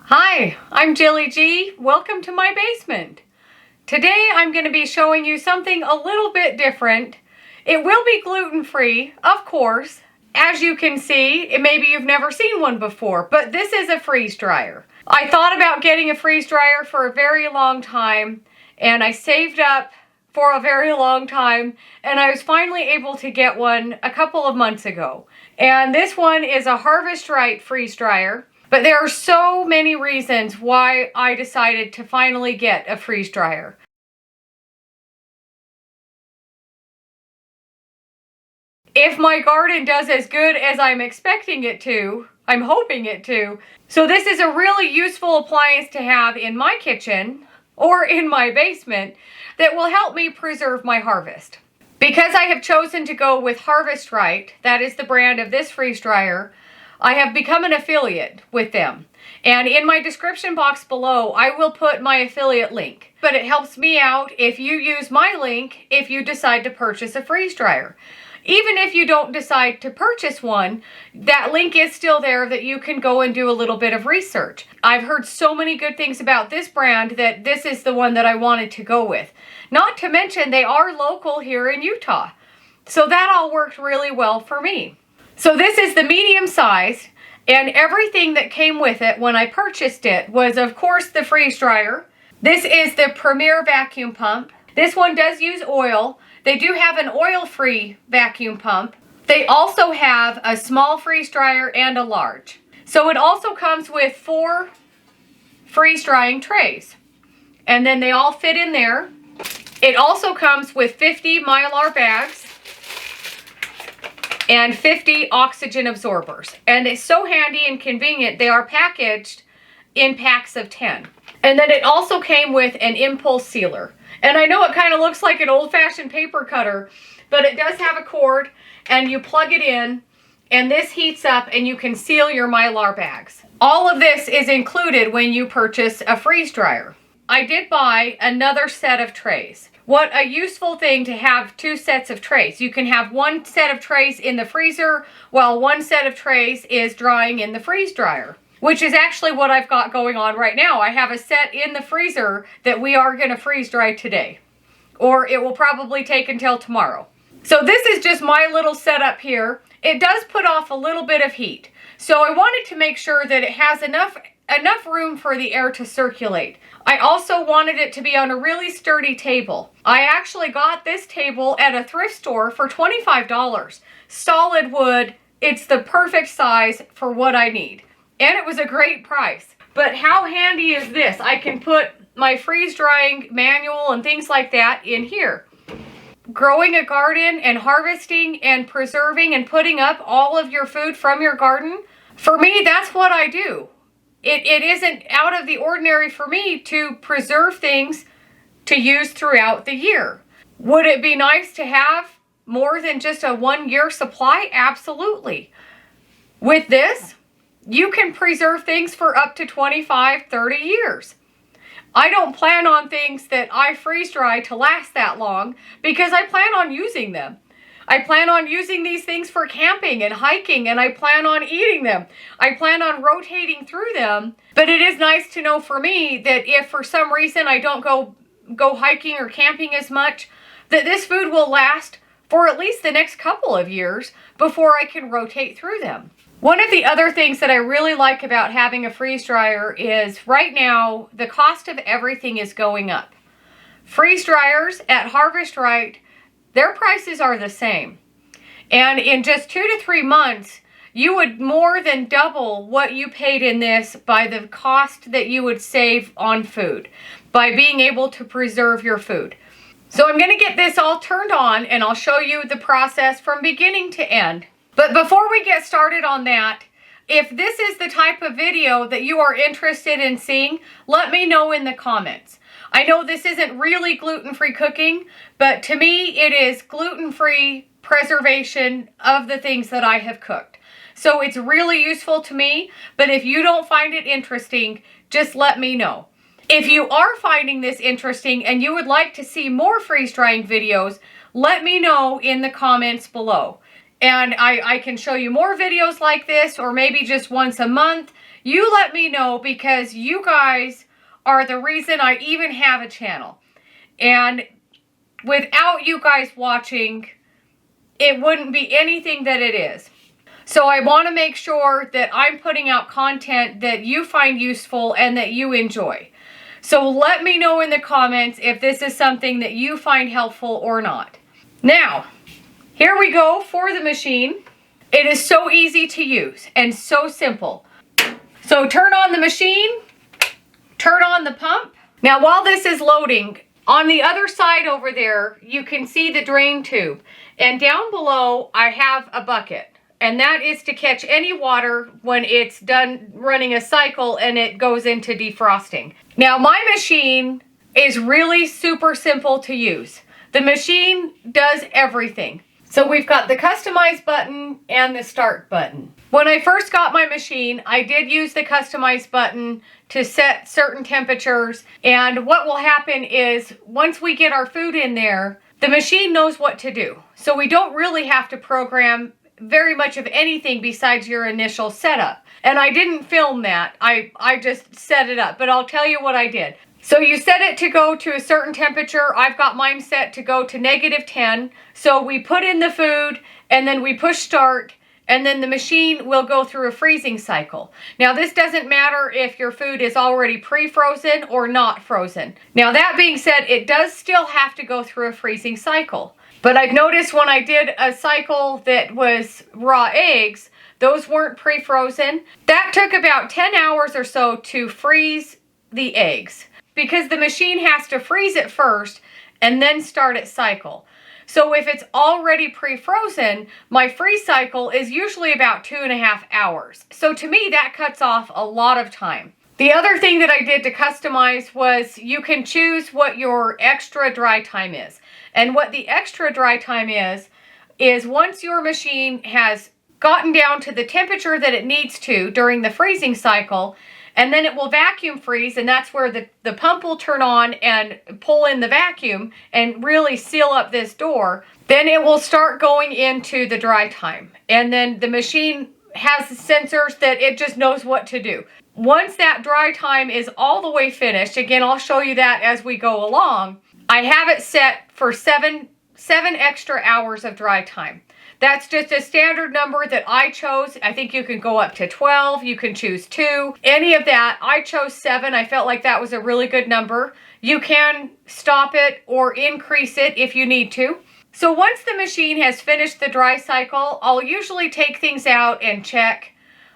Hi, I'm Jilly G. Welcome to my basement. Today I'm going to be showing you something a little bit different. It will be gluten-free, of course. As you can see, maybe you've never seen one before, but this is a freeze dryer. I thought about getting a freeze dryer for a very long time, and I saved up for a very long time, and I was finally able to get one a couple of months ago. And this one is a Harvest Right freeze dryer. But there are so many reasons why I decided to finally get a freeze dryer. If my garden does as good as I'm expecting it to, I'm hoping it to, so this is a really useful appliance to have in my kitchen or in my basement that will help me preserve my harvest. Because I have chosen to go with Harvest Right, that is the brand of this freeze dryer, I have become an affiliate with them. And in my description box below, I will put my affiliate link. But it helps me out if you use my link if you decide to purchase a freeze dryer. Even if you don't decide to purchase one, that link is still there that you can go and do a little bit of research. I've heard so many good things about this brand that this is the one that I wanted to go with. Not to mention they are local here in Utah. So that all worked really well for me. So this is the medium size, and everything that came with it when I purchased it was, of course, the freeze dryer. This is the Premier vacuum pump. This one does use oil. They do have an oil-free vacuum pump. They also have a small freeze dryer and a large. So it also comes with 4 freeze drying trays, and then they all fit in there. It also comes with 50 mylar bags and 50 oxygen absorbers. And it's so handy and convenient. They are packaged in packs of 10. And then it also came with an impulse sealer. And I know it kind of looks like an old-fashioned paper cutter, but it does have a cord, and you plug it in, and this heats up, and you can seal your mylar bags. All of this is included when you purchase a freeze dryer. I did buy another set of trays. What a useful thing to have 2 sets of trays. You can have 1 set of trays in the freezer while 1 set of trays is drying in the freeze dryer, which is actually what I've got going on right now. I have a set in the freezer that we are going to freeze dry today, or it will probably take until tomorrow. So this is just my little setup here. It does put off a little bit of heat, so I wanted to make sure that it has enough room for the air to circulate. I also wanted it to be on a really sturdy table. I actually got this table at a thrift store for $25. Solid wood. It's the perfect size for what I need. And it was a great price. But how handy is this? I can put my freeze drying manual and things like that in here. Growing a garden and harvesting and preserving and putting up all of your food from your garden, for me, that's what I do. It isn't out of the ordinary for me to preserve things to use throughout the year. Would it be nice to have more than just a 1-year supply? Absolutely. With this, you can preserve things for up to 25, 30 years. I don't plan on things that I freeze dry to last that long because I plan on using them. I plan on using these things for camping and hiking, and I plan on eating them. I plan on rotating through them, but it is nice to know for me that if for some reason I don't go hiking or camping as much, that this food will last for at least the next couple of years before I can rotate through them. One of the other things that I really like about having a freeze dryer is right now the cost of everything is going up. Freeze dryers at Harvest Right, their prices are the same. And in just 2 to 3 months, you would more than double what you paid in this by the cost that you would save on food, by being able to preserve your food. So I'm going to get this all turned on, and I'll show you the process from beginning to end. But before we get started on that, if this is the type of video that you are interested in seeing, let me know in the comments. I know this isn't really gluten-free cooking, but to me it is gluten-free preservation of the things that I have cooked. So it's really useful to me, but if you don't find it interesting, just let me know. If you are finding this interesting and you would like to see more freeze drying videos, let me know in the comments below. And I can show you more videos like this, or maybe just once a month. You let me know, because you guys are the reason I even have a channel. And without you guys watching, it wouldn't be anything that it is. So I want to make sure that I'm putting out content that you find useful and that you enjoy. So let me know in the comments if this is something that you find helpful or not. Now, here we go for the machine. It is so easy to use and so simple. So turn on the machine, turn on the pump. Now while this is loading, on the other side over there, you can see the drain tube. And down below, I have a bucket. And that is to catch any water when it's done running a cycle and it goes into defrosting. Now my machine is really super simple to use. The machine does everything. So we've got the customize button and the start button. When I first got my machine, I did use the customize button to set certain temperatures. And what will happen is once we get our food in there, the machine knows what to do. So we don't really have to program very much of anything besides your initial setup. And I didn't film that. I just set it up, but I'll tell you what I did. So you set it to go to a certain temperature. I've got mine set to go to -10. So we put in the food and then we push start, and then the machine will go through a freezing cycle. Now this doesn't matter if your food is already pre-frozen or not frozen. Now that being said, it does still have to go through a freezing cycle. But I've noticed when I did a cycle that was raw eggs, those weren't pre-frozen. That took about 10 hours or so to freeze the eggs, because the machine has to freeze it first and then start its cycle. So if it's already pre-frozen, my freeze cycle is usually about 2.5 hours. So to me, that cuts off a lot of time. The other thing that I did to customize was you can choose what your extra dry time is. And what the extra dry time is once your machine has gotten down to the temperature that it needs to during the freezing cycle, and then it will vacuum freeze, and that's where the pump will turn on and pull in the vacuum and really seal up this door. Then it will start going into the dry time. And then the machine has sensors that it just knows what to do. Once that dry time is all the way finished, again, I'll show you that as we go along, I have it set for seven extra hours of dry time. That's just a standard number that I chose. I think you can go up to 12. You can choose 2. Any of that. I chose 7. I felt like that was a really good number. You can stop it or increase it if you need to. So once the machine has finished the dry cycle, I'll usually take things out and check.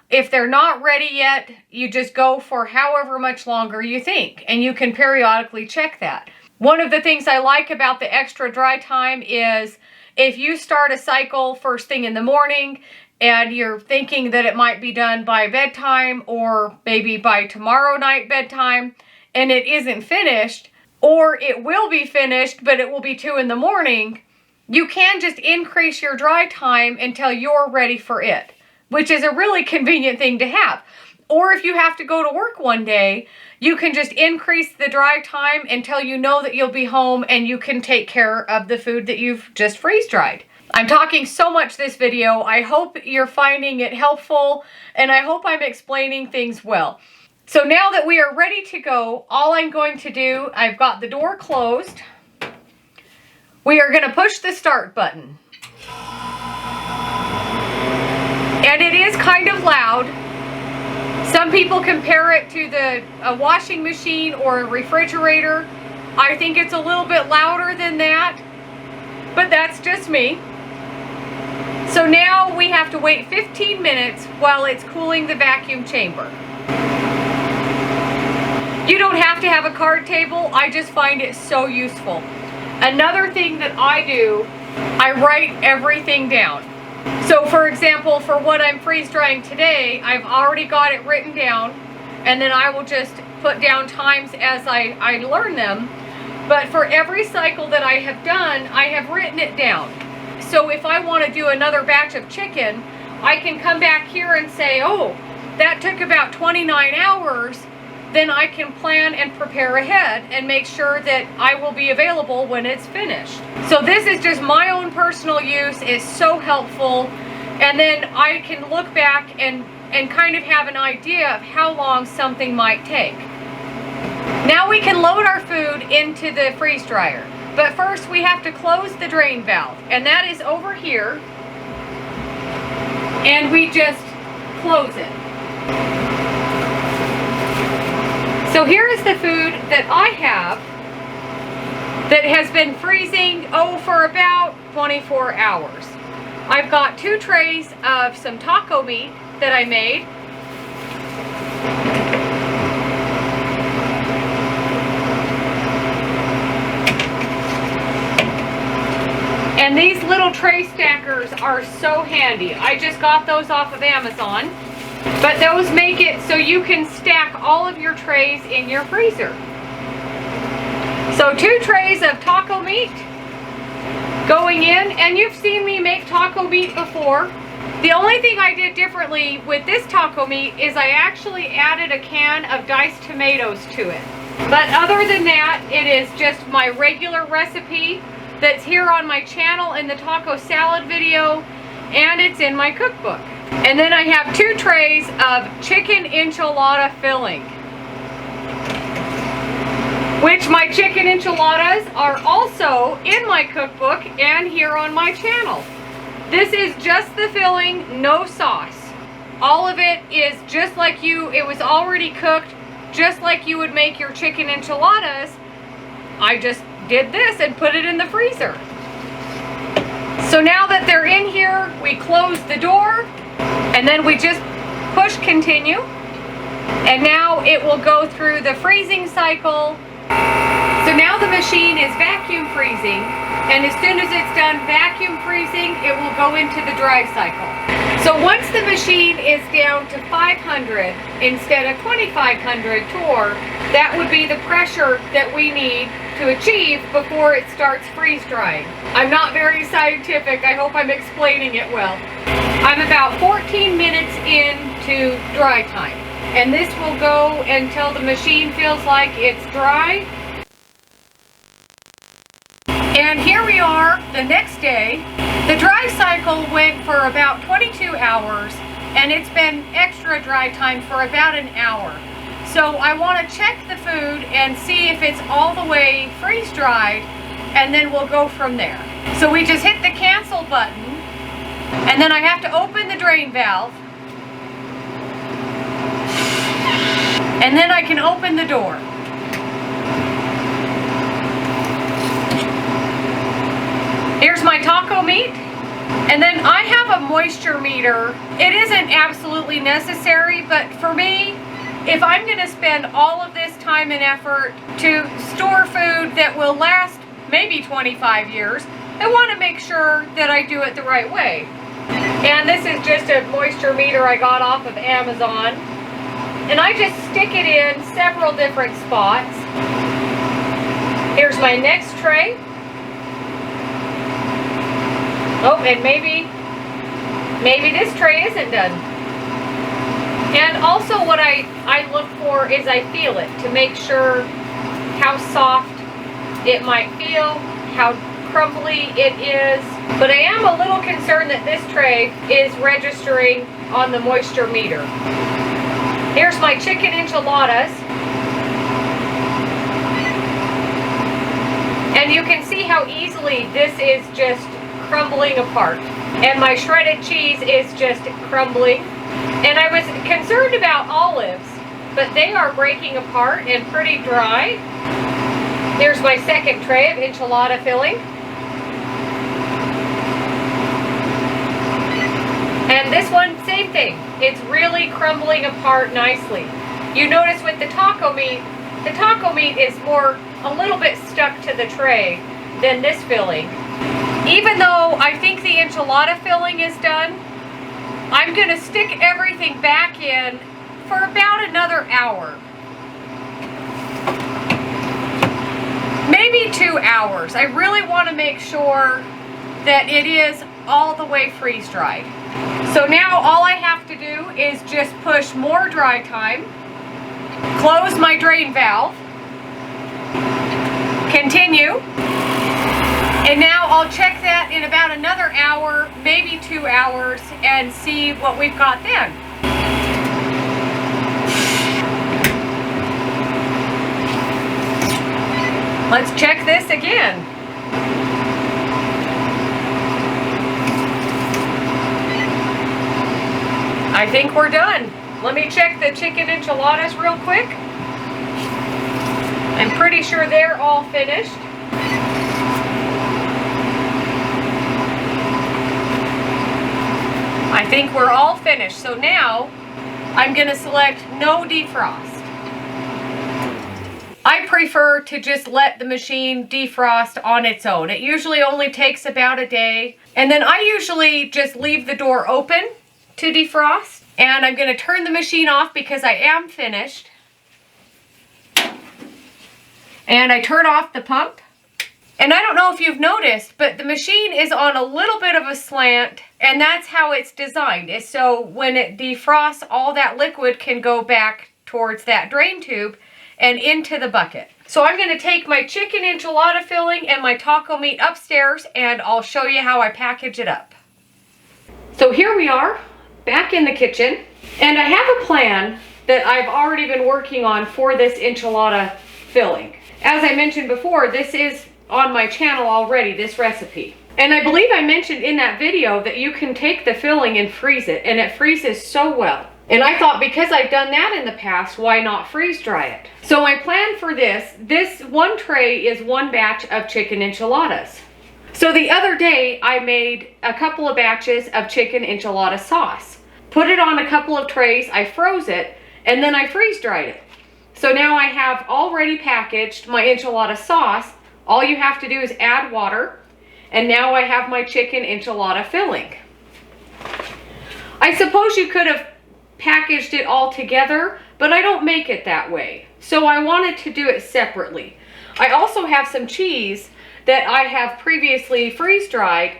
If they're not ready yet, you just go for however much longer you think, and you can periodically check that. One of the things I like about the extra dry time is if you start a cycle first thing in the morning and you're thinking that it might be done by bedtime or maybe by tomorrow night bedtime, and it isn't finished, or it will be finished but it will be 2 in the morning, you can just increase your dry time until you're ready for it, which is a really convenient thing to have. Or if you have to go to work one day, you can just increase the dry time until you know that you'll be home and you can take care of the food that you've just freeze dried. I'm talking so much this video. I hope you're finding it helpful, and I hope I'm explaining things well. So now that we are ready to go, all I'm going to do, I've got the door closed. We are going to push the start button. And it is kind of loud. Some people compare it to a washing machine or a refrigerator. I think it's a little bit louder than that, but that's just me. So now we have to wait 15 minutes while it's cooling the vacuum chamber. You don't have to have a card table. I just find it so useful. Another thing that I do, I write everything down. So for example, for what I'm freeze drying today, I've already got it written down, and then I will just put down times as I learn them. But for every cycle that I have done, I have written it down. So if I want to do another batch of chicken, I can come back here and say, oh, that took about 29 hours. Then I can plan and prepare ahead and make sure that I will be available when it's finished. So this is just my own personal use. It's so helpful. And then I can look back and and kind of have an idea of how long something might take. Now we can load our food into the freeze dryer. But first we have to close the drain valve, and that is over here. And we just close it. So here is the food that I have that has been freezing, for about 24 hours. I've got 2 trays of some taco meat that I made. And these little tray stackers are so handy. I just got those off of Amazon. But those make it so you can stack all of your trays in your freezer. So 2 trays of taco meat going in, and you've seen me make taco meat before. The only thing I did differently with this taco meat is I actually added a can of diced tomatoes to it. But other than that, it is just my regular recipe that's here on my channel in the taco salad video, and it's in my cookbook. And then I have 2 trays of chicken enchilada filling, which my chicken enchiladas are also in my cookbook and here on my channel. This is just the filling, no sauce. All of it is just like it was already cooked, just like you would make your chicken enchiladas. I just did this and put it in the freezer. So now that they're in here, we close the door, and then we just push continue. And now it will go through the freezing cycle. So now the machine is vacuum freezing, and as soon as it's done vacuum freezing, it will go into the dry cycle. So once the machine is down to 500 instead of 2500 torr, that would be the pressure that we need to achieve before it starts freeze drying. I'm not very scientific. I hope I'm explaining it well. I'm about 14 minutes into dry time, and this will go until the machine feels like it's dry. And here we are the next day. The dry cycle went for about 22 hours, and it's been extra dry time for about an hour. So I want to check the food and see if it's all the way freeze dried, and then we'll go from there. So we just hit the cancel button, and then I have to open the drain valve, and then I can open the door. Here's my taco meat. And then I have a moisture meter. It isn't absolutely necessary, but for me, if I'm going to spend all of this time and effort to store food that will last maybe 25 years, I want to make sure that I do it the right way. And this is just a moisture meter I got off of Amazon. And I just stick it in several different spots. Here's my next tray. Oh, and maybe this tray isn't done. And also what I look for is I feel it to make sure how soft it might feel, how crumbly it is. But I am a little concerned that this tray is registering on the moisture meter. Here's my chicken enchiladas. And you can see how easily this is just crumbling apart. And my shredded cheese is just crumbling. And I was concerned about olives, but they are breaking apart and pretty dry. Here's my second tray of enchilada filling. And this one, same thing. It's really crumbling apart nicely. You notice with the taco meat is a little bit stuck to the tray than this filling. Even though I think the enchilada filling is done, I'm going to stick everything back in for about another hour. Maybe 2 hours. I really want to make sure that it is all the way freeze dried. So now all I have to do is just push more dry time, close my drain valve, continue, and now I'll check that in about another hour, maybe 2 hours, and see what we've got then. Let's check this again. I think we're done. Let me check the chicken enchiladas real quick. I'm pretty sure they're all finished. I think we're all finished. So now I'm going to select no defrost. I prefer to just let the machine defrost on its own. It usually only takes about a day. And then I usually just leave the door open to defrost. And I'm going to turn the machine off because I am finished. And I turn off the pump. And I don't know if you've noticed, but the machine is on a little bit of a slant, and that's how it's designed. Is so when it defrosts, all that liquid can go back towards that drain tube and into the bucket. So I'm going to take my chicken enchilada filling and my taco meat upstairs, and I'll show you how I package it up. So here we are, back in the kitchen, and I have a plan that I've already been working on for this enchilada filling. As I mentioned before, this is on my channel already, this recipe. And I believe I mentioned in that video that you can take the filling and freeze it, and it freezes so well. And I thought because I've done that in the past, why not freeze dry it? So my plan for this one tray is one batch of chicken enchiladas. So the other day I made a couple of batches of chicken enchilada sauce. Put it on a couple of trays, I froze it, and then I freeze dried it. So now I have already packaged my enchilada sauce. All you have to do is add water, and now I have my chicken enchilada filling. I suppose you could have packaged it all together, but I don't make it that way. So I wanted to do it separately. I also have some cheese that I have previously freeze dried.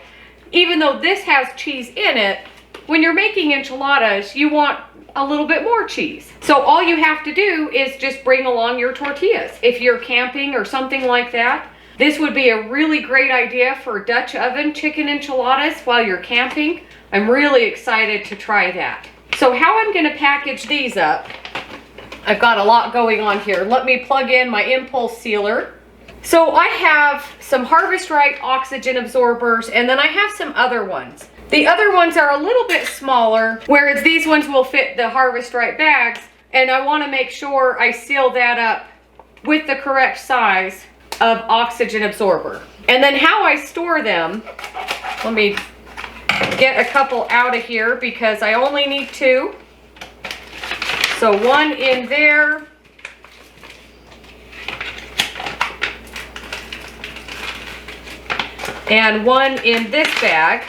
Even though this has cheese in it, when you're making enchiladas, you want a little bit more cheese. So all you have to do is just bring along your tortillas. If you're camping or something like that, this would be a really great idea for Dutch oven chicken enchiladas while you're camping. I'm really excited to try that. So how I'm going to package these up, I've got a lot going on here. Let me plug in my impulse sealer. So I have some Harvest Right oxygen absorbers, and then I have some other ones. The other ones are a little bit smaller, whereas these ones will fit the Harvest Right bags, and I want to make sure I seal that up with the correct size of oxygen absorber. And then how I store them, let me get a couple out of here because I only need 2. So one in there. And one in this bag.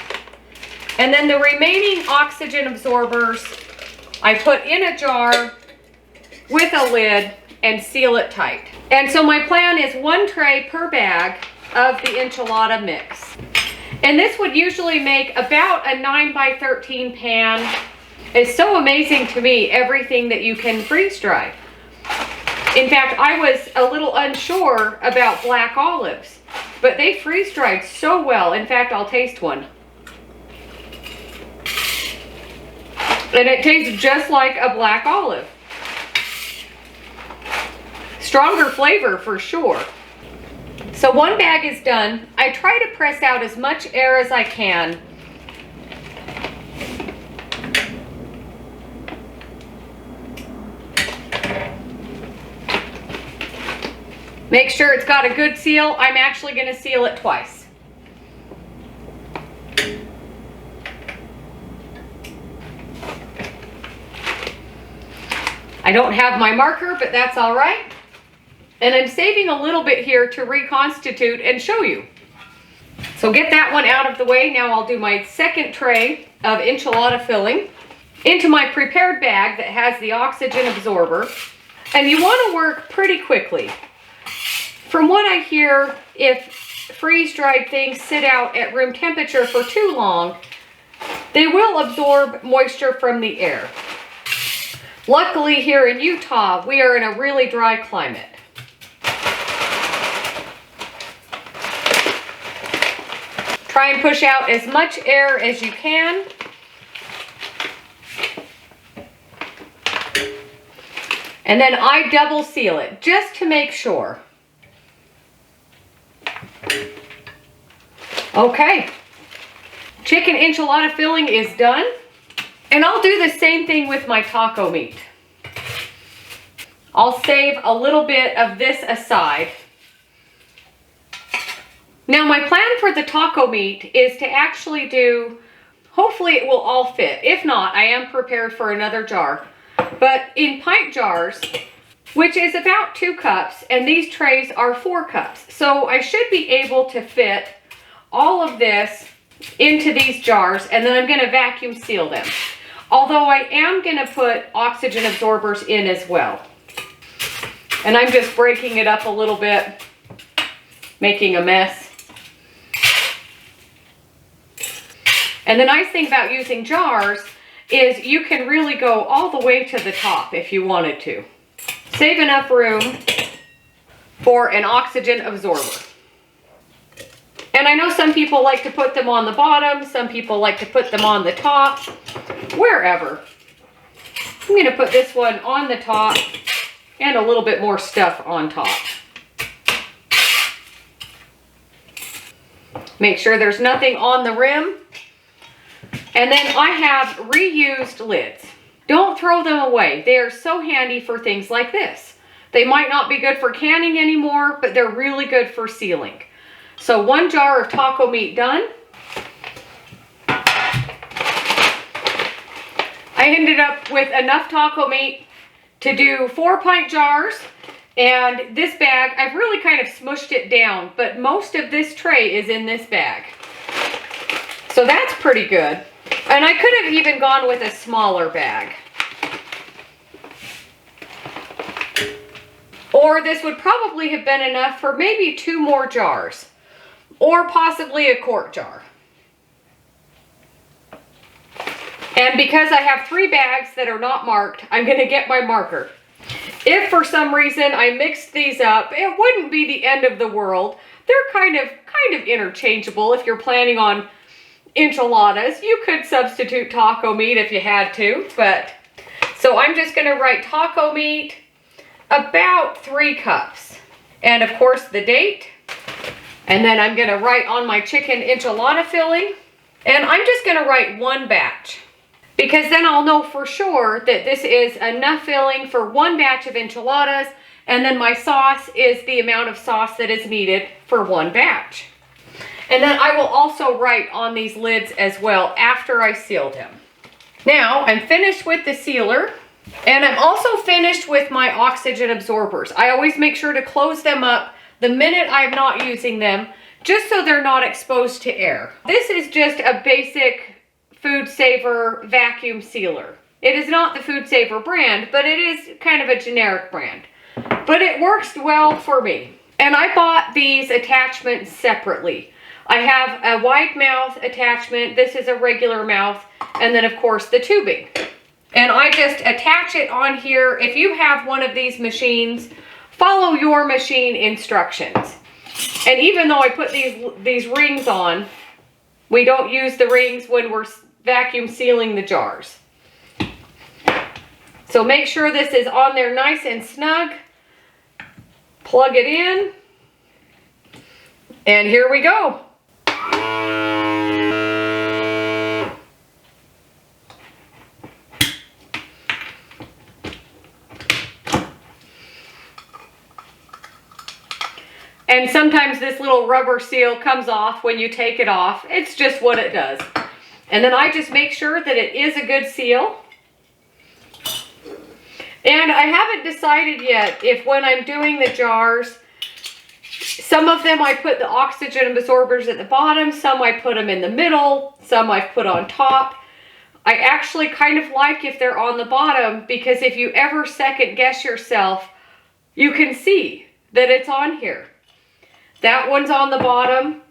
And then the remaining oxygen absorbers I put in a jar with a lid and seal it tight. And so my plan is 1 tray per bag of the enchilada mix. And this would usually make about a 9x13 pan. It's so amazing to me, everything that you can freeze dry. In fact, I was a little unsure about black olives, but they freeze dried so well. In fact, I'll taste one. And it tastes just like a black olive. Stronger flavor for sure. So 1 bag is done. I try to press out as much air as I can. Make sure it's got a good seal. I'm actually going to seal it twice. I don't have my marker, but that's all right. And I'm saving a little bit here to reconstitute and show you. So get that one out of the way. Now I'll do my second tray of enchilada filling into my prepared bag that has the oxygen absorber. And you want to work pretty quickly. From what I hear, if freeze-dried things sit out at room temperature for too long, they will absorb moisture from the air. Luckily here in Utah, we are in a really dry climate. Try and push out as much air as you can. And then I double seal it just to make sure. Okay, chicken enchilada filling is done. And I'll do the same thing with my taco meat. I'll save a little bit of this aside. Now my plan for the taco meat is to actually do, hopefully it will all fit. If not, I am prepared for another jar. But in pint jars, which is about 2 cups, and these trays are 4 cups. So I should be able to fit all of this into these jars, and then I'm gonna vacuum seal them. Although I am gonna put oxygen absorbers in as well. And I'm just breaking it up a little bit, making a mess. And the nice thing about using jars is you can really go all the way to the top if you wanted to. Save enough room for an oxygen absorber. And I know some people like to put them on the bottom, some people like to put them on the top, wherever. I'm gonna put this one on the top and a little bit more stuff on top. Make sure there's nothing on the rim. And then I have reused lids. Don't throw them away. They are so handy for things like this. They might not be good for canning anymore, but they're really good for sealing. So 1 jar of taco meat done. I ended up with enough taco meat to do 4 pint jars. And this bag, I've really kind of smushed it down, but most of this tray is in this bag. So that's pretty good. And I could have even gone with a smaller bag. Or this would probably have been enough for maybe 2 more jars. Or possibly a quart jar. And because I have 3 bags that are not marked, I'm going to get my marker. If for some reason I mixed these up, it wouldn't be the end of the world. They're kind of interchangeable if you're planning on enchiladas. You could substitute taco meat if you had to, but so I'm just going to write taco meat, about 3 cups. And of course the date. And then I'm going to write on my chicken enchilada filling. And I'm just going to write 1 batch. Because then I'll know for sure that this is enough filling for 1 batch of enchiladas. And then my sauce is the amount of sauce that is needed for 1 batch. And then I will also write on these lids as well after I seal them. Now I'm finished with the sealer. And I'm also finished with my oxygen absorbers. I always make sure to close them up the minute I'm not using them, just so they're not exposed to air. This is just a basic Food Saver vacuum sealer. It is not the Food Saver brand, but it is kind of a generic brand. But it works well for me. And I bought these attachments separately. I have a wide mouth attachment. This is a regular mouth. And then of course the tubing. And I just attach it on here. If you have one of these machines, follow your machine instructions. And even though I put these rings on, we don't use the rings when we're vacuum sealing the jars. So make sure this is on there nice and snug. Plug it in. And here we go. And sometimes this little rubber seal comes off when you take it off. It's just what it does. And then I just make sure that it is a good seal. And I haven't decided yet if when I'm doing the jars, some of them I put the oxygen absorbers at the bottom, some I put them in the middle, some I've put on top. I actually kind of like if they're on the bottom, because if you ever second guess yourself, you can see that it's on here. That one's on the bottom.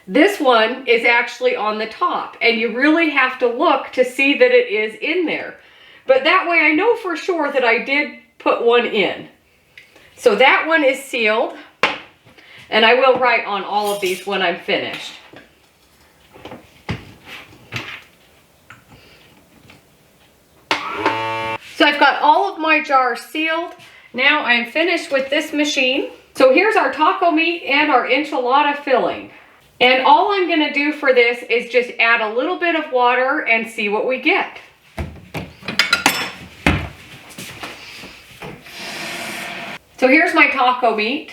This one is actually on the top, and you really have to look to see that it is in there. But that way I know for sure that I did put one in. So that one is sealed, and I will write on all of these when I'm finished. So I've got all of my jars sealed. Now I'm finished with this machine. So here's our taco meat and our enchilada filling. And all I'm gonna do for this is just add a little bit of water and see what we get. So here's my taco meat,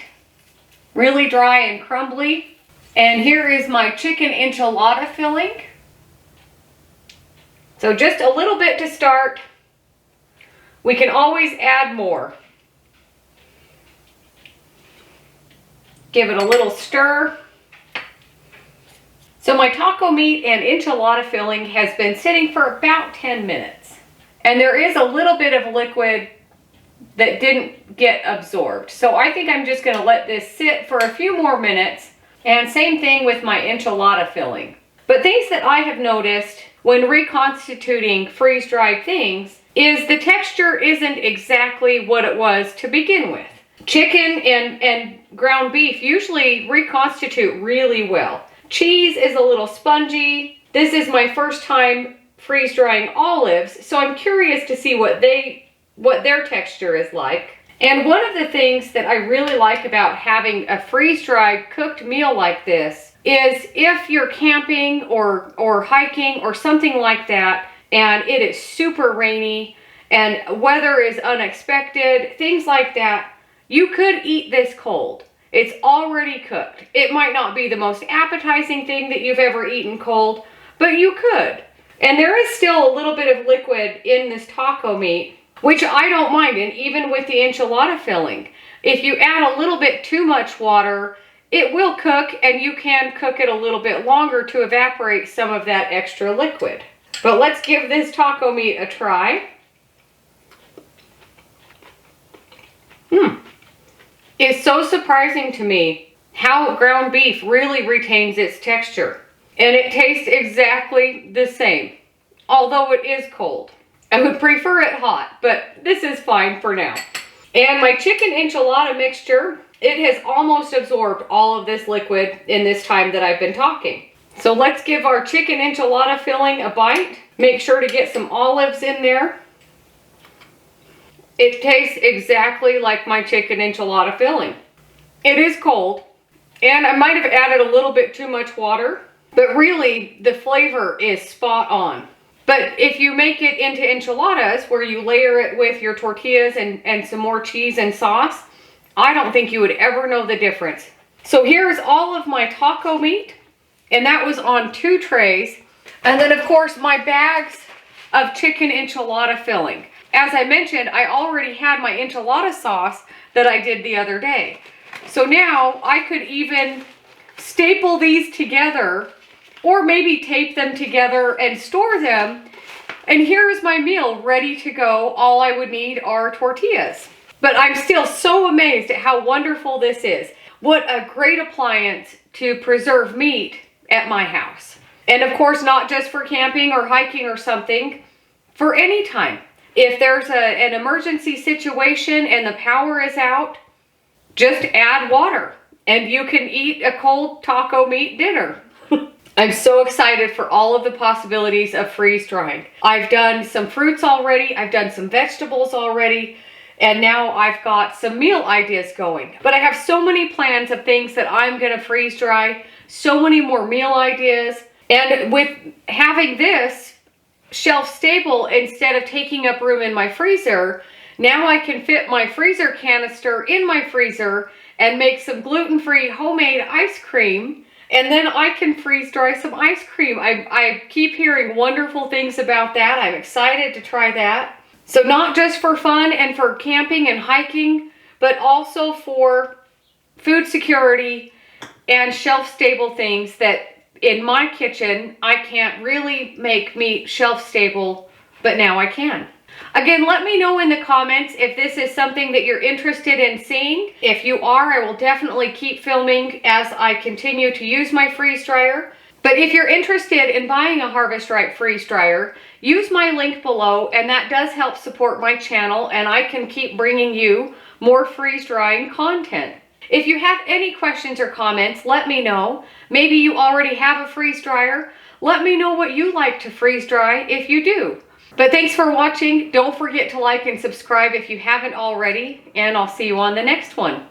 really dry and crumbly. And here is my chicken enchilada filling. So just a little bit to start. We can always add more. Give it a little stir. So my taco meat and enchilada filling has been sitting for about 10 minutes. And there is a little bit of liquid that didn't get absorbed. So I think I'm just gonna let this sit for a few more minutes, and same thing with my enchilada filling. But things that I have noticed when reconstituting freeze-dried things is the texture isn't exactly what it was to begin with. Chicken and ground beef usually reconstitute really well. Cheese is a little spongy. This is my first time freeze-drying olives, so I'm curious to see what their texture is like. And one of the things that I really like about having a freeze-dried cooked meal like this is if you're camping or hiking or something like that, and it is super rainy and weather is unexpected, things like that, you could eat this cold. It's already cooked. It might not be the most appetizing thing that you've ever eaten cold, but you could. And there is still a little bit of liquid in this taco meat, which I don't mind, and even with the enchilada filling. If you add a little bit too much water, it will cook, and you can cook it a little bit longer to evaporate some of that extra liquid. But let's give this taco meat a try. It's so surprising to me how ground beef really retains its texture. And it tastes exactly the same, although it is cold. I would prefer it hot, but this is fine for now. And my chicken enchilada mixture, it has almost absorbed all of this liquid in this time that I've been talking. So let's give our chicken enchilada filling a bite. Make sure to get some olives in there. It tastes exactly like my chicken enchilada filling. It is cold, and I might have added a little bit too much water, but really the flavor is spot on. But if you make it into enchiladas where you layer it with your tortillas and some more cheese and sauce, I don't think you would ever know the difference. So here's all of my taco meat, and that was on 2 trays. And then of course my bags of chicken enchilada filling. As I mentioned, I already had my enchilada sauce that I did the other day. So now I could even staple these together, or maybe tape them together and store them. And here is my meal ready to go. All I would need are tortillas. But I'm still so amazed at how wonderful this is. What a great appliance to preserve meat at my house. And of course, not just for camping or hiking or something, for any time. If there's an emergency situation and the power is out, just add water and you can eat a cold taco meat dinner. I'm so excited for all of the possibilities of freeze drying. I've done some fruits already, I've done some vegetables already, and now I've got some meal ideas going. But I have so many plans of things that I'm gonna freeze dry, so many more meal ideas. And with having this shelf stable instead of taking up room in my freezer, now I can fit my freezer canister in my freezer and make some gluten-free homemade ice cream. And then I can freeze dry some ice cream. I keep hearing wonderful things about that. I'm excited to try that. So not just for fun and for camping and hiking, but also for food security and shelf-stable things that in my kitchen, I can't really make meat shelf-stable, but now I can. Again, let me know in the comments if this is something that you're interested in seeing. If you are, I will definitely keep filming as I continue to use my freeze dryer. But if you're interested in buying a Harvest Right freeze dryer, use my link below, and that does help support my channel, and I can keep bringing you more freeze drying content. If you have any questions or comments, let me know. Maybe you already have a freeze dryer. Let me know what you like to freeze dry if you do. But thanks for watching. Don't forget to like and subscribe if you haven't already, and I'll see you on the next one.